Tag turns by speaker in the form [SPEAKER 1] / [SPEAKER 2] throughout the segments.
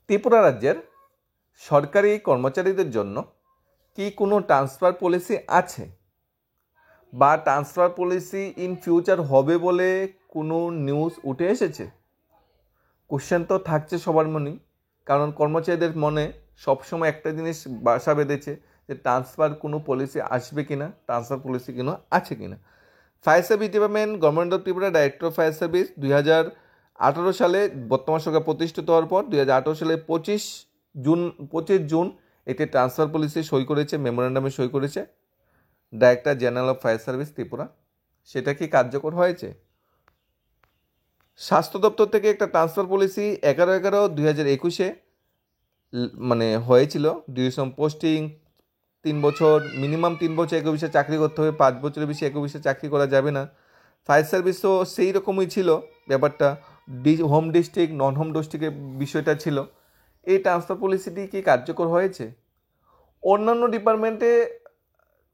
[SPEAKER 1] ত্রিপুরা রাজ্যের সরকারি কর্মচারীদের জন্য কি কোনো ট্রান্সফার পলিসি আছে বা ট্রান্সফার পলিসি ইন ফিউচার হবে বলে কোনো নিউজ উঠে এসেছে? কোশ্চেন তো থাকছে সবার মনেই, কারণ কর্মচারীদের মনে সবসময় একটা জিনিস বাসা বেঁধেছে যে ট্রান্সফার কোনো পলিসি আসবে কিনা, ট্রান্সফার পলিসি কিনা আছে কিনা। Fire service department, government of Tripura, director of fire service 2018 সালে বর্তমান সরকার প্রতিষ্ঠিত হওয়ার পর 2018 সালে 25 জুন একটি ট্রান্সফার পলিসি সই করেছে, মেমোরেন্ডামে সই করেছে director general of fire service Tripura. সেটা কি কার্যকর হয়েছে? স্বাস্থ্য দপ্তর থেকে একটা ট্রান্সফার পলিসি 11/11/2021 মানে হয়েছিল। ডিউরেশন পোস্টিং 3 বছর, মিনিমাম 3 বছর একই অফিসে চাকরি করতে হবে, 5 বছরের বেশি একই অফিসে চাকরি করা যাবে না। ফায়ার সার্ভিসও সেই রকমই ছিল ব্যাপারটা, হোম ডিস্ট্রিক্ট নন হোম ডিস্ট্রিক্টের বিষয়টা ছিল। এই ট্রান্সফার পলিসিটি কি কার্যকর হয়েছে? অন্যান্য ডিপার্টমেন্টে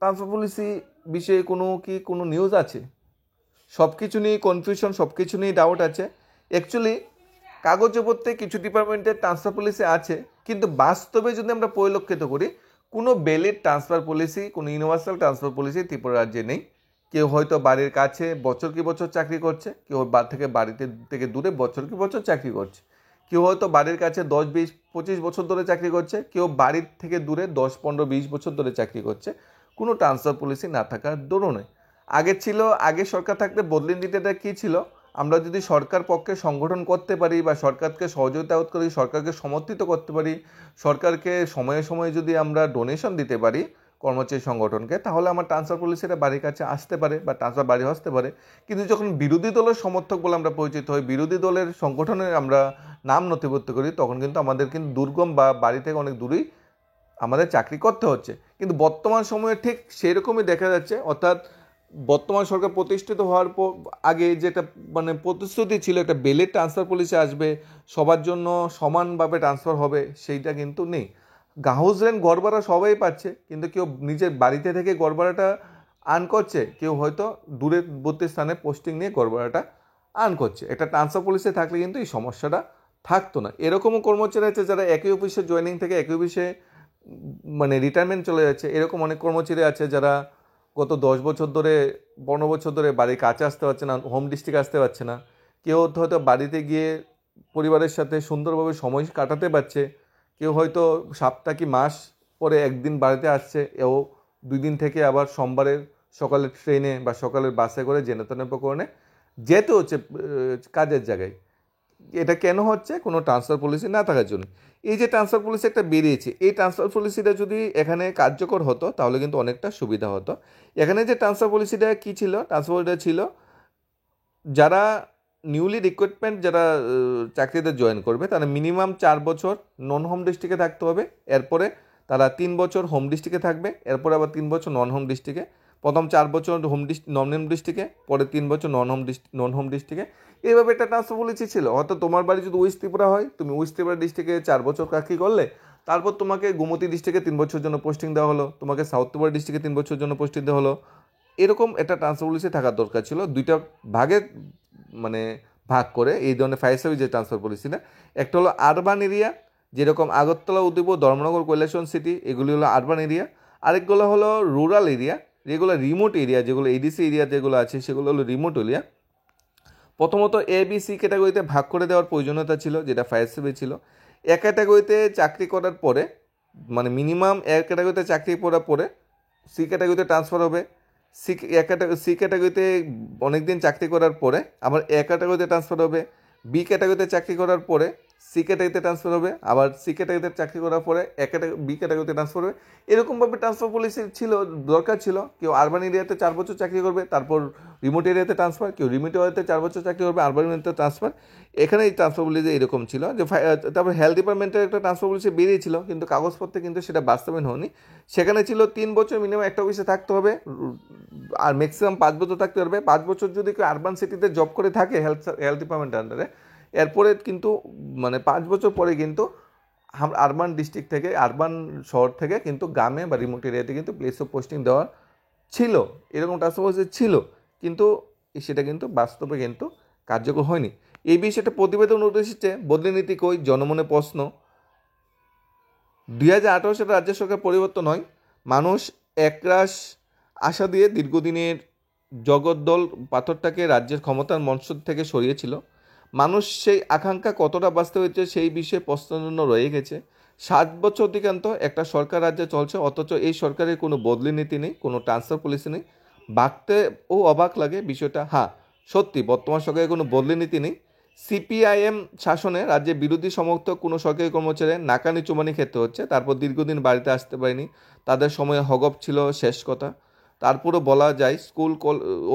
[SPEAKER 1] ট্রান্সফার পলিসি বিষয়ে কোনো নিউজ আছে? সব কিছু নিয়ে কনফিউশন, সব কিছু নিয়ে ডাউট আছে। অ্যাকচুয়ালি কাগজপত্রে কিছু ডিপার্টমেন্টের ট্রান্সফার পলিসি আছে, কিন্তু বাস্তবে যদি আমরা পরিলক্ষিত করি কোনো ভ্যালিড ট্রান্সফার পলিসি, কোনো ইউনিভার্সাল ট্রান্সফার পলিসি ত্রিপুরা রাজ্যে নেই। কেউ হয়তো বাড়ির কাছে বছর কি বছর চাকরি করছে, কেউ বাড়িতে থেকে দূরে বছর কি বছর চাকরি করছে, কেউ হয়তো বাড়ির কাছে 10, 20, 25 বছর ধরে চাকরি করছে, কেউ বাড়ির থেকে দূরে 10, 15, 20 বছর ধরে চাকরি করছে, কোনো ট্রান্সফার পলিসি না থাকার দরুনে। আগে সরকার থাকতে বদলিয়ে দিতে কী ছিল, আমরা যদি সরকার পক্ষে সংগঠন করতে পারি বা সরকারকে সহযোগিতা করি, সরকারকে সমর্থিত করতে পারি, সরকারকে সময়ে সময়ে যদি আমরা ডোনেশন দিতে পারি কর্মচারী সংগঠনকে, তাহলে আমার ট্রান্সফার পলিসিটা বাড়ির কাছে আসতে পারে বা ট্রান্সফার বাড়ি আসতে পারে। কিন্তু যখন বিরোধী দলের সমর্থক বলে আমরা পরিচিত হই, বিরোধী দলের সংগঠনে আমরা নাম নথিভুক্ত করি, তখন কিন্তু আমাদের দুর্গম বা বাড়ি থেকে অনেক দূরেই আমাদের চাকরি করতে হচ্ছে। কিন্তু বর্তমান সময়ে ঠিক সেই রকমই দেখা যাচ্ছে, অর্থাৎ বর্তমান সরকার প্রতিষ্ঠিত হওয়ার আগে যেটা প্রতিশ্রুতি ছিল একটা ভ্যালিড ট্রান্সফার পলিসি আসবে, সবার জন্য সমানভাবে ট্রান্সফার হবে, সেইটা কিন্তু নেই। হাউস রেন্ট ঘর ভাড়া সবাই পাচ্ছে, কিন্তু কেউ নিজের বাড়িতে থেকে ঘর ভাড়াটা আর্ন করছে, কেউ হয়তো দূরবর্তী স্থানে পোস্টিং নিয়ে ঘর ভাড়াটা আর্ন করছে। একটা ট্রান্সফার পলিসি থাকলে কিন্তু এই সমস্যাটা থাকতো না। এরকমও কর্মচারী আছে যারা একই অফিসে জয়েনিং থেকে একই অফিসে রিটায়ারমেন্ট চলে যাচ্ছে। এরকম অনেক কর্মচারী আছে যারা গত 10 বছর ধরে 15 বছর ধরে বাড়ির কাছে আসতে পারছে না, হোম ডিস্ট্রিক্ট আসতে পারছে না। কেউ হয়তো বাড়িতে গিয়ে পরিবারের সাথে সুন্দরভাবে সময় কাটাতে পারছে, কেউ হয়তো সপ্তাহ কি মাস পরে একদিন বাড়িতে আসছে, এও 2 দিন থেকে আবার সোমবারের সকালের ট্রেনে বা সকালের বাসে করে জেনেতনের প্রকরণে যেতে হচ্ছে কাজের জায়গায়। এটা কেন হচ্ছে? কোনো ট্রান্সফার পলিসি না থাকার জন্য। এই যে ট্রান্সফার পলিসি একটা বেরিয়েছে, এই ট্রান্সফার পলিসিটা যদি এখানে কার্যকর হতো তাহলে কিন্তু অনেকটা সুবিধা হতো। এখানে যে ট্রান্সফার পলিসিটা কী ছিল, ট্রান্সফার পলিসিটা ছিল যারা নিউলি রিক্রুটমেন্ট যারা চাকরিতে জয়েন করবে তারা মিনিমাম 4 বছর নন হোম ডিস্ট্রিক্টে থাকতে হবে, এরপরে তারা 3 বছর হোম ডিস্ট্রিক্টে থাকবে, এরপরে আবার 3 বছর নন হোম ডিস্ট্রিক্টে, প্রথম 4 বছর নন হোম ডিস্ট্রিক্টে, পরে 3 বছর নন হোম ডিস্ট্রিক্টে। এইভাবে একটা ট্রান্সফার পলিসি ছিল। হয়তো তোমার বাড়ি যদি ওয়েস্ট ত্রিপুরা হয়, তুমি ওয়েস্ট ত্রিপুরা ডিস্ট্রিক্টে 4 বছর চাকরি করলে, তারপর তোমাকে গোমতী ডিস্ট্রিক্টে 3 বছরের জন্য পোস্টিং দেওয়া হলো, তোমাকে সাউথ ত্রিপুরা ডিস্ট্রিক্টে 3 বছরের জন্য পোস্টিং দেওয়া হলো। এরকম একটা ট্রান্সফার পলিসি থাকার দরকার ছিল। দুইটা ভাগে ভাগ করে এই ধরনের ফায়ার সার্ভিস যে ট্রান্সফার পলিসিটা, একটা হলো আরবান এরিয়া, যেরকম আগরতলা, উদয়পুর, ধর্মনগর, কৈলাসহর সিটি, এগুলি হলো আরবান এরিয়া। আরেকগুলো হলো রুরাল এরিয়া, যেগুলো রিমোট এরিয়া, যেগুলো এডিসি এরিয়া যেগুলো আছে সেগুলো হলো রিমোট এরিয়া। প্রথমত ABC ক্যাটাগরিতে ভাগ করে দেওয়ার প্রয়োজনীয়তা ছিল, যেটা ফায়ার সার্ভিস ছিল। এক ক্যাটাগরিতে চাকরি করার পরে মিনিমাম এক ক্যাটাগরিতে চাকরি করার পরে C ক্যাটাগরিতে ট্রান্সফার হবে, সি ক্যাটাগরিতে অনেকদিন চাকরি করার পরে আবার এ ক্যাটাগরিতে ট্রান্সফার হবে, বি ক্যাটাগরিতে চাকরি করার পরে সি ক্যাটাগরিতে ট্রান্সফার হবে, আবার সি ক্যাটাগরিতে চাকরি করার পরে বি ক্যাটাগরিতে ট্রান্সফার হবে। এরকমভাবে ট্রান্সফার পলিসি দরকার ছিল। কেউ আরবান এরিয়াতে 4 বছর চাকরি করবে, তারপর রিমোট এরিয়াতে ট্রান্সফার, কেউ রিমোট এরিয়াতে 4 বছর চাকরি করবে, আরবান এরিয়াতে ট্রান্সফার। এখানে এই ট্রান্সফার পলিসি এরকম ছিল যে তারপর হেলথ ডিপার্টমেন্টের একটা ট্রান্সফার পলিসি বেরিয়েছিল, কিন্তু কাগজপত্রে কিন্তু সেটা বাস্তবায়ন হয়নি। সেখানে ছিল 3 বছর মিনিমাম একটা অফিসে থাকতে হবে, আর ম্যাক্সিমাম 5 বছর থাকতে পারবে। 5 বছর যদি কেউ আরবান সিটিতে জব করে থাকে হেলথ ডিপার্টমেন্টের আন্ডারে, এরপরে কিন্তু 5 বছর পরে কিন্তু আরবান ডিস্ট্রিক্ট থেকে, আরবান শহর থেকে কিন্তু গ্রামে বা রিমোট এরিয়াতে কিন্তু প্লেস অফ পোস্টিং দেওয়া ছিল। এরকম ট্রান্সফার পলিসি ছিল, কিন্তু সেটা কিন্তু বাস্তবে কিন্তু কার্যকর হয়নি। এই বিষয়ে একটা প্রতিবেদন উঠে এসেছে, বদলি নীতি কই, জনমনে প্রশ্ন। 2018 সালে রাজ্য সরকার পরিবর্তন হয়। মানুষ একরাশ আশা দিয়ে দীর্ঘদিনের জগদ্দল পাথরটাকে রাজ্যের ক্ষমতার মঞ্চ থেকে সরিয়েছিল। মানুষ সেই আকাঙ্ক্ষা কতটা বাস্তব হয়েছে সেই বিষয়ে প্রশ্নচিহ্ন রয়ে গেছে। 7 বছর অধিকান্ত একটা সরকার রাজ্যে চলছে, অথচ এই সরকারের কোনো বদলি নীতি নেই, কোনো ট্রান্সফার পলিসি নেই। ভাবতেও অবাক লাগে বিষয়টা। হ্যাঁ, সত্যি বর্তমান সরকারের কোনো বদলি নীতি নেই। সিপিআইএম শাসনে রাজ্যে বিরোধী সমর্থক কোনো সরকারি কর্মচারী নাকানি চুমানি খেতে হচ্ছে, তারপর দীর্ঘদিন বাড়িতে আসতে পারেনি, তাদের সময়ে হগপ ছিল শেষ কথা। তারপরও বলা যায় স্কুল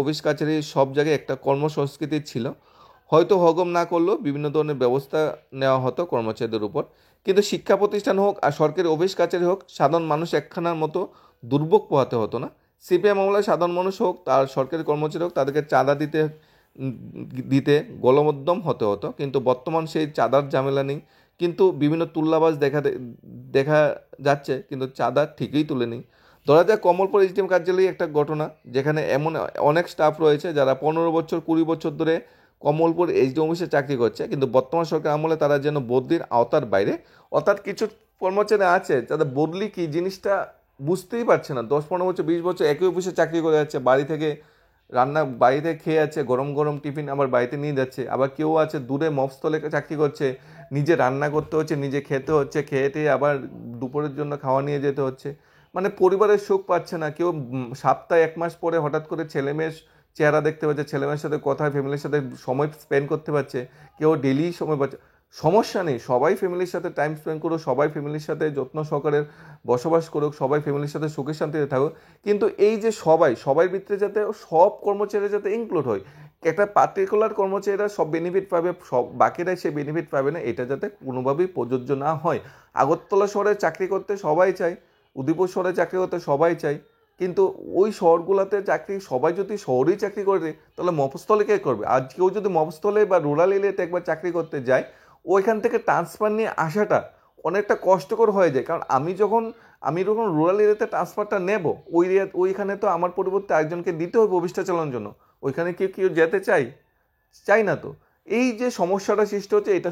[SPEAKER 1] অফিস কাছারি সব জায়গায় একটা কর্মসংস্কৃতি ছিল। হয়তো হগম না করলেও বিভিন্ন ধরনের ব্যবস্থা নেওয়া হতো কর্মচারীদের উপর। কিন্তু শিক্ষা প্রতিষ্ঠান হোক আর সরকারি অফিস কাছারি হোক, সাধারণ মানুষ একখানার মতো দুর্ভোগ পোহাতে হতো না। সিপিএম আমলায় সাধারণ মানুষ হোক তার সরকারি কর্মচারী হোক, তাদেরকে চাঁদা উম, দিতে গলমদ্দম হতে হতো। কিন্তু বর্তমান সেই চাঁদার ঝামেলা নেই, কিন্তু বিভিন্ন তুল্লাবাজ দেখা যাচ্ছে, কিন্তু চাঁদা ঠিকই তুলে নেই। ধরা যাক কমলপুর এসডিএম কার্যালয়ে একটা ঘটনা, যেখানে এমন অনেক স্টাফ রয়েছে যারা 15 বছর 20 বছর ধরে কমলপুর এইচডিএম অফিসে চাকরি করছে, কিন্তু বর্তমান সরকার আমলে তারা যেন বদলির আওতার বাইরে। অর্থাৎ কিছু কর্মচারী আছে যাদের বদলি কি জিনিসটা বুঝতেই পারছে না। 10-15 বছর 20 বছর একই অফিসে চাকরি করে যাচ্ছে, বাড়িতে খেয়ে যাচ্ছে, গরম গরম টিফিন আবার বাড়িতে নিয়ে যাচ্ছে। আবার কেউ আছে দূরে মফস্থলে চাকরি করছে, নিজে রান্না করতে হচ্ছে, নিজে খেতে হচ্ছে, খেয়ে আবার দুপুরের জন্য খাওয়া নিয়ে যেতে হচ্ছে। মানে পরিবারের সুখ পাচ্ছে না। কেউ সপ্তাহে 1 মাস পরে হঠাৎ করে ছেলেমেয়ের চেহারা দেখতে পাচ্ছে, ছেলেমেয়ের সাথে কথা, ফ্যামিলির সাথে সময় স্পেন্ড করতে পারছে, কেউ ডেলি সময় পাচ্ছে। সমস্যা নেই, সবাই ফ্যামিলির সাথে টাইম স্পেন্ড করুক, সবাই ফ্যামিলির সাথে যত্ন সহকারে বসবাস করুক, সবাই ফ্যামিলির সাথে সুখে শান্তিতে থাকুক। কিন্তু এই যে সবাই ভিতরে যাতে সব কর্মচারী যাতে ইনক্লুড হয়, একটা পার্টিকুলার কর্মচারীরা সব বেনিফিট পাবে, সব বাকিরাই সে বেনিফিট পাবে না, এটা যাতে কোনোভাবেই প্রযোজ্য না হয়। আগরতলা শহরে চাকরি করতে সবাই চায়, উদয়পুর শহরে চাকরি করতে সবাই চায়, কিন্তু ওই শহরগুলোতে সবাই যদি শহরেই চাকরি করে, তাহলে মফস্থলে কে করবে? আজ কেউ যদি মফস্থলে বা রুরাল এরিয়াতে একবার চাকরি করতে যায়, ওইখান থেকে ট্রান্সফার নিয়ে আসাটা অনেকটা কষ্টকর হয়ে যায়। কারণ আমি যখন রুরাল এরিয়াতে ট্রান্সফারটা নেব, ওইখানে তো আমার পরিবর্তে একজনকে দিতে হবে অফিসটা চালানোর জন্য। ওইখানে কেউ যেতে চাই না তো। এই যে সমস্যাটা সৃষ্টি হচ্ছে, এটা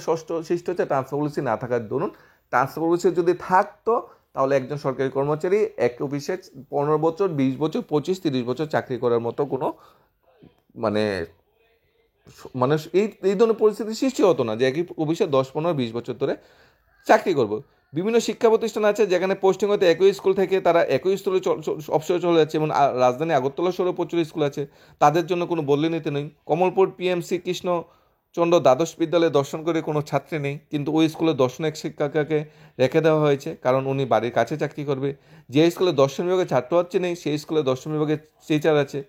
[SPEAKER 1] সৃষ্টি হচ্ছে ট্রান্সফার পলিসি না থাকার দরুন। ট্রান্সফার পলিসি যদি থাকতো, তাহলে একজন সরকারি কর্মচারী এক অফিসে 15 বছর 20 বছর 25-30 বছর চাকরি করার মতো কোনো মানে মানে এই ধরনের পরিস্থিতি সৃষ্টি হতো না যে একই অফিসে 10-15-20 বছর ধরে চাকরি করব। বিভিন্ন শিক্ষা প্রতিষ্ঠান আছে যেখানে পোস্টিং হতে একই স্কুল থেকে তারা একই স্কুলে অবসরে চলে যাচ্ছে, এবং রাজধানী আগরতলা শহরে প্রচুর স্কুল আছে, তাদের জন্য কোনো বদলি নীতি নেই। কমলপুর পিএমসি কৃষ্ণচন্দ্র দ্বাদশ বিদ্যালয়ে দর্শন করে কোনো ছাত্রী নেই, কিন্তু ওই স্কুলে দর্শন এক শিক্ষিকাকে রেখে দেওয়া হয়েছে, কারণ উনি বাড়ির কাছে চাকরি করবে। যে স্কুলে দর্শন বিভাগে ছাত্র হচ্ছে নেই, সেই স্কুলে দর্শন বিভাগে টিচার আছে।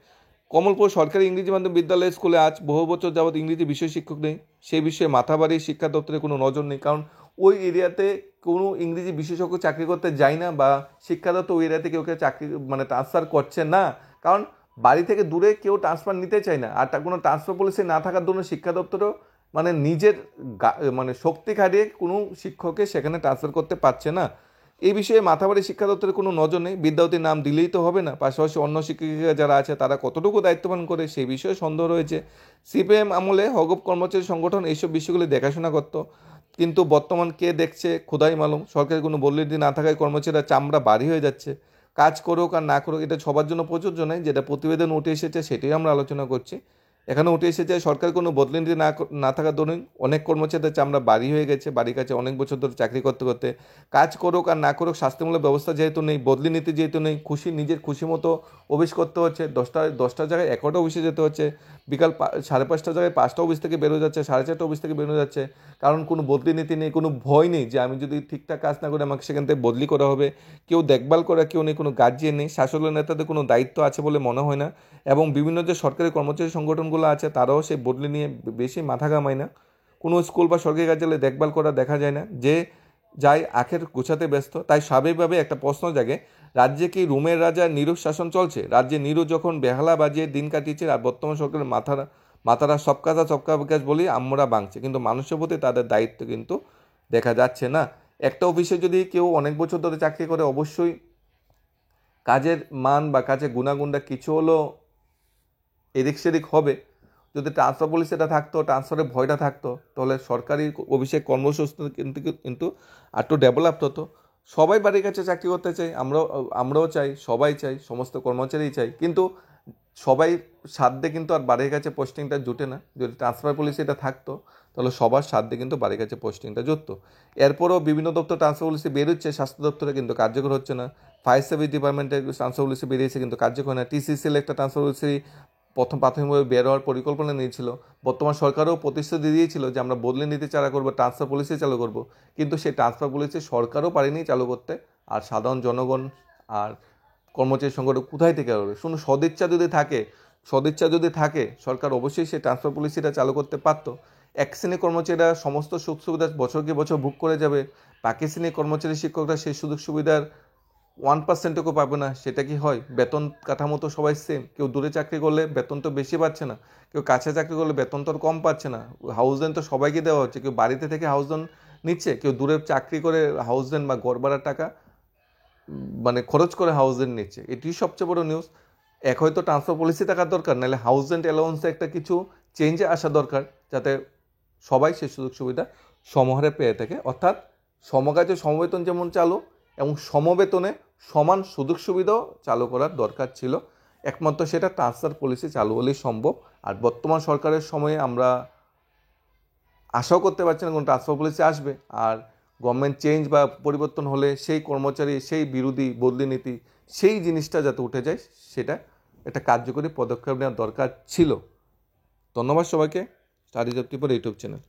[SPEAKER 1] কমলপুর সরকারি ইংরেজি মাধ্যম বিদ্যালয় স্কুলে আজ বহু বছর যাবৎ ইংরেজি বিষয় শিক্ষক নেই। সেই বিষয়ে মাথাবাড়ি শিক্ষা দপ্তরে কোনো নজর নেই, কারণ ওই এরিয়াতে কোনো ইংরেজি বিশেষজ্ঞ চাকরি করতে যায় না, বা শিক্ষা দপ্তর ওই এরিয়াতে কেউ চাকরি ট্রান্সফার করছে না, কারণ বাড়ি থেকে দূরে কেউ ট্রান্সফার নিতে চায় না। আর কোনো ট্রান্সফার পলিসি না থাকার জন্য শিক্ষা দপ্তরও নিজের শক্তি খাটিয়ে কোনো শিক্ষককে সেখানে ট্রান্সফার করতে পারছে না। এই বিষয়ে মাথাবাড়ি শিক্ষা দপ্তরের কোনো নজর নেই। বিদ্যার্থীর নাম দিলেই তো হবে না, পাশাপাশি অন্য শিক্ষিকা যারা আছে তারা কতটুকু দায়িত্ববান করে সেই বিষয়ে সন্দেহ রয়েছে। সিপিএম আমলে হগপ কর্মচারী সংগঠন এইসব বিষয়গুলি দেখাশোনা করত, কিন্তু বর্তমান কে দেখছে খোদাই মালুম। সরকারের কোনো বদলি না থাকায় কর্মচারীরা চামড়া বাড়ি হয়ে যাচ্ছে। কাজ করুক আর না করুক, এটা সবার জন্য প্রযোজ্য নয়। যেটা প্রতিবেদন উঠে এসেছে সেটাই আমরা আলোচনা করছি। এখানে উঠে এসেছে সরকার কোনো বদলি নীতি না থাকার দরুন অনেক কর্মচারীদের চামড়া বাড়ি হয়ে গেছে, বাড়ির কাছে অনেক বছর ধরে চাকরি করতে করতে। কাজ করুক আর না করুক, স্বাস্থ্যমূলক ব্যবস্থা যেহেতু নেই, বদলি নীতি যেহেতু নেই, নিজের খুশি মতো অফিস করতে হচ্ছে। 10টার জায়গায় 11টা অফিসে যেতে হচ্ছে, বিকাল 5:30টার জায়গায় 5টা অফিস থেকে বেরো যাচ্ছে, 4:30টা অফিস থেকে বেরো যাচ্ছে, কারণ কোনো বদলি নীতি নেই, কোনো ভয় নেই যে আমি যদি ঠিকঠাক কাজ না করি আমাকে সেখান থেকে বদলি করা হবে। কেউ দেখভাল করা কেউ নেই, কোনো গার্জিয়ান নেই, শাসকের নেতাদের কোনো দায়িত্ব আছে বলে মনে হয় না, এবং বিভিন্ন যে সরকারি কর্মচারী সংগঠনগুলো আছে তারাও সেই বদলি নিয়ে বেশি মাথা ঘামায় না। কোনো স্কুল বা সরকারি কার্যালয়ে দেখভাল করা দেখা যায় না, যে যাই আখের গোছাতে ব্যস্ত। তাই স্বাভাবিকভাবে একটা প্রশ্ন জাগে, রাজ্যে কি রুমের রাজা নীরব শাসন চলছে? রাজ্যে নীরব যখন বেহালা বাজিয়ে দিন কাটিয়েছে, আর বর্তমান সরকারের মাথারা সব কাজা সবকা বিকাশ বলেই আমরা বাংছে, কিন্তু মানুষের প্রতি তাদের দায়িত্ব কিন্তু দেখা যাচ্ছে না। একটা অফিসে যদি কেউ অনেক বছর ধরে চাকরি করে, অবশ্যই কাজের মান বা কাজের গুণাগুণটা কিছু হলেও এদিক সেদিক হবে। যদি ট্রান্সফার পলিসিটা থাকতো, ট্রান্সফারের ভয়টা থাকতো, তাহলে সরকারি অফিসে কর্মসংস্থান কিন্তু একটু ডেভেলপ হতো। সবাই বাড়ির কাছে চাকরি করতে চাই, আমরাও চাই, সবাই চাই, সমস্ত কর্মচারীই চাই, কিন্তু সবাই সাধ্যে কিন্তু আর বাড়ির কাছে পোস্টিংটা জুটে না। যদি ট্রান্সফার পলিসিটা থাকতো তাহলে সবার সাধ্যে কিন্তু বাড়ির কাছে পোস্টিংটা জুটতো। এরপরও বিভিন্ন দপ্তর ট্রান্সফার পলিসি বেরোচ্ছে, স্বাস্থ্য দপ্তরে কিন্তু কার্যকর হচ্ছে না। ফায়ার সার্ভিস ডিপার্টমেন্টের ট্রান্সফার পলিসি বেরিয়েছে কিন্তু কার্যকর না। টিসিসিএল একটা ট্রান্সফার পলিসি প্রাথমিকভাবে বের হওয়ার পরিকল্পনা নিয়েছিল। বর্তমান সরকারও প্রতিশ্রুতি দিয়েছিল যে আমরা বদলে নীতি চালু করবো, ট্রান্সফার পলিসি চালু করব, কিন্তু সেই ট্রান্সফার পলিসি সরকারও পারেনি চালু করতে। আর সাধারণ জনগণ আর কর্মচারী সংগঠন কোথায় থেকে হবে? শুধু সদিচ্ছা যদি থাকে সরকার অবশ্যই সেই ট্রান্সফার পলিসিটা চালু করতে পারতো। এক শ্রেণী কর্মচারীরা সমস্ত সুযোগ সুবিধা বছর কি বছর ভোগ করে যাবে, বাকি শ্রেণী কর্মচারী শিক্ষকরা সেই সুযোগ সুবিধার 1%টুকু পাবে না। সেটা কি হয়? বেতন কাঠামো তো সবাই সেম। কেউ দূরে চাকরি করলে বেতন তো বেশি পাচ্ছে না, কেউ কাছে চাকরি করলে বেতন তো কম পাচ্ছে না। হাউস রেন্ট তো সবাইকে দেওয়া হচ্ছে, কেউ বাড়িতে থেকে হাউস রেন্ট নিচ্ছে, কেউ দূরে চাকরি করে হাউস রেন্ট বা ঘর ভাড়ার টাকা মানে খরচ করে হাউস রেন্ট নিচ্ছে। এটি সবচেয়ে বড় নিউজ। এক হয়তো ট্রান্সফার পলিসি থাকার দরকার, নাহলে হাউস রেন্ট অ্যালাউন্সে একটা কিছু চেঞ্জে আসা দরকার, যাতে সবাই সেই সুযোগ সুবিধা সমহারে পেয়ে থাকে। অর্থাৎ সমকাজে সমবেতন যেমন চালু, এবং সমবেতনে সমান সুযোগ সুবিধাও চালু করার দরকার ছিল। একমাত্র সেটা ট্রান্সফার পলিসি চালু হলেই সম্ভব। আর বর্তমান সরকারের সময়ে আমরা আশাও করতে পারছি না কোনো ট্রান্সফার পলিসি আসবে। আর গভর্নমেন্ট চেঞ্জ বা পরিবর্তন হলে সেই কর্মচারী, সেই বিরোধী বদলি নীতি, সেই জিনিসটা যাতে উঠে যায়, সেটা একটা কার্যকরী পদক্ষেপ নেওয়ার দরকার ছিল। ধন্যবাদ সবাইকে। Studies of Tripura YouTube channel.